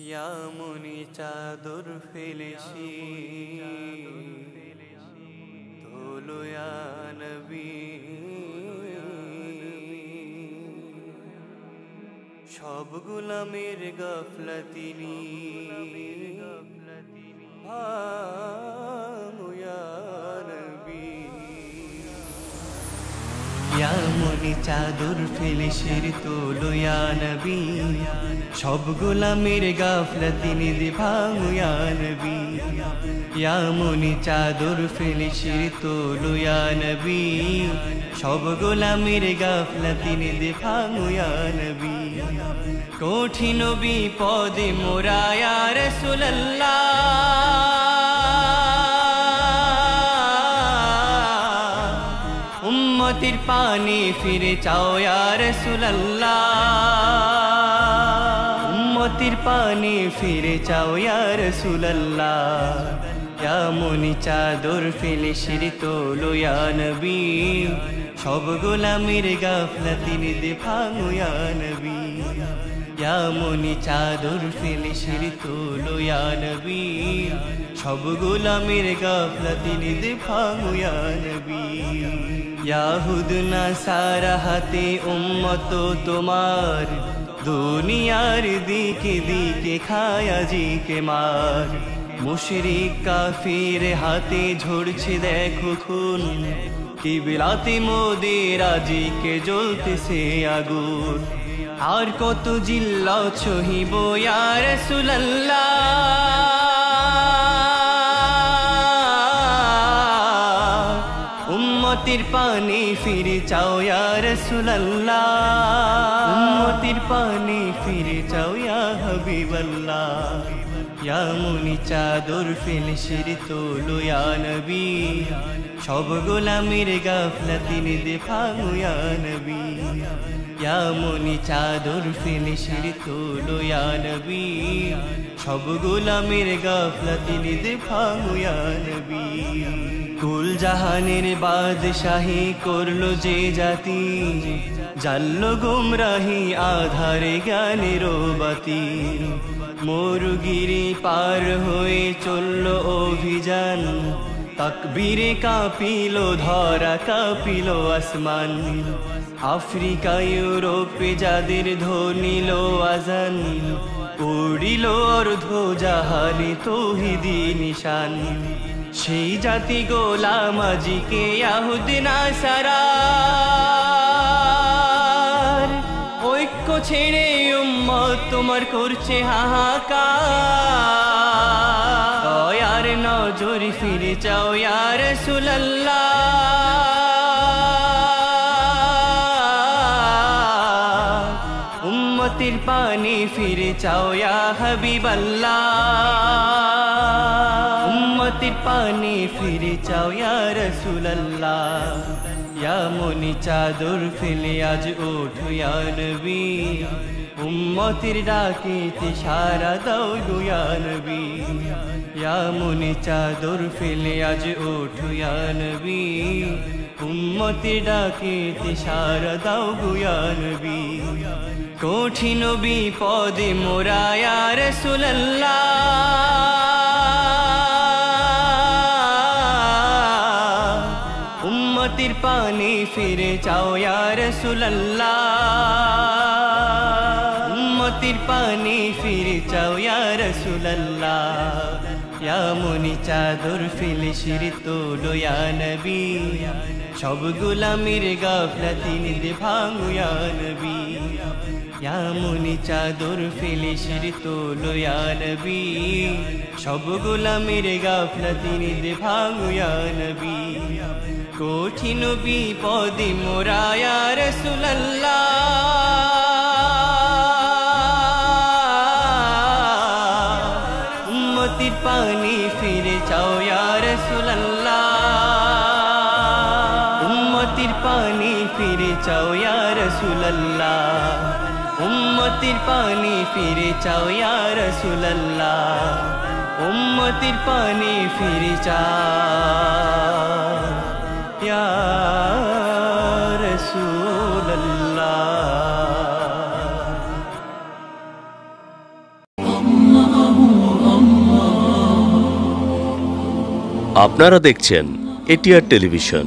ইয়ামনি চাদর ফেলেছি তোলো ইয়া নবী, সব গোলামের গাফলাতি ভাঙো ইয়া নবী। ইয়ামনি চাদর ফেলেছি তোলো ইয়া নবী, সব গোলামের গাফলাতি নিদ ভাঙো ইয়া নবী। ইয়ামনি চাদর ফেলেছি তোলো ইয়া নবী, সব গোলামের গাফলাতি নিদ ভাঙো ইয়া নবী। কঠিন বিপদে মোরা ইয়া রাসূলুল্লাহ, উম্মতের পানে ফিরে চাও ইয়া রাসূলুল্লাহ, উম্মতের পানে ফিরে চাও ইয়া রাসূলুল্লাহ। ইয়ামনি চাদর ফেলেছি তোলো ইয়া নবী, সব গোলামের গাফলাতি নিদ ভাঙো ইয়া নবী। ইয়ামনি চাদর ফেলেছি তোলো ইয়া নবী, সব গোলামের গাফলাতি নিদ ভাঙো ইয়া নবী। ইয়াহুদ নাসারা হাতে উম্মত তোমার, দুনিয়ার দিকে দিকে খায় আজিকে মার। মুশরিক কাফির হাতে ঝরছে দেখো খুন, কিবলাতে মোদের আজিকে জ্বলতেছে আগুন। আর কত জিল্লাত সহিব ইয়া রাসূলুল্লাহ, উম্মতের পানে ফিরে চাও ইয়া রাসূলুল্লাহ, উম্মতের পানে ফিরে চাও ইয়া হাবিবাল্লাহ। ইয়ামনি চাদর ফেলেছি তোলো ইয়া নবী, সব গোলামের গাফলাতি নিদ ভাঙো ইয়া নবী। ইয়ামনি চাদর ফেলেছি তোলো ইয়া নবী, সব গোলামের গাফলাতি নিদ ভাঙো ইয়া নবী। কুল জাহানের বাদশাহী করলো যে জাতি, জানলো গুমরাহি আধারে জ্ঞানের বাতি। মরুগিরি পার হয়ে চললো অভিযান, তাকবীরে কাঁপিল ধরা কাঁপিল আসমান। আফ্রিকা ইউরোপে যাদের ধ্বনিল আজান, উড়িল অর্ধ জাহানে তৌহিদি নিশান। সেই জাতি গোলাম আজিকে ইয়াহুদ নাসারা, ঐক্য ছেড়ে উম্মত তোমার করছে হাহাকার। দয়ার নজর ফিরে চাও ইয়া রাসূলুল্লাহ, উম্মতের পানে ফিরে চাও ইয়া হাবিবাল্লাহ, উম্মতের পানে ফিরে চাও ইয়া রাসূলুল্লাহ। ইয়ামনি চাদর ফেলে আজ ওঠো ইয়া নবী, উম্মতের ডাকেতে সাড়া দাও গো ইয়া নবী। ইয়ামনি চাদর ফেলে আজ ওঠো ইয়া নবী, উম্মতের ডাকেতে সাড়া দাও গো ইয়া নবী। কঠিন বিপদে মোরা ইয়া রাসূলুল্লাহ, উম্মতের পানে ফিরে চাও ইয়া রাসূলুল্লাহ, উম্মতের পানে ফিরে চাও ইয়া রাসূলুল্লাহ। ইয়ামনি চাদর ফেলেছি তোলো ইয়া নবী, সব গোলামের গাফলাতি নিদ ভাঙো ইয়া নবী। ইয়ামনি চাদর ফেলেছি তোলো ইয়া নবী, সব গোলামের গাফলাতি নিদ ভাঙো ইয়া নবী। কঠিন বিপদে মোরা ইয়া রাসূলুল্লাহ, উম্মতের পানে ফিরে চাও ইয়া রাসূলুল্লাহ, উম্মতের পানে ফিরে চাও ইয়া রাসূলুল্লাহ, উম্মতের পানে ফিরে চাও ইয়া রাসূলুল্লাহ, উম্মতের পানে ফিরে চাও ইয়া রাসূলুল্লাহ। আপনারা দেখছেন এটিআর টেলিভিশন,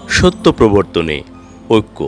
সত্য প্রবর্তনে ঐক্য।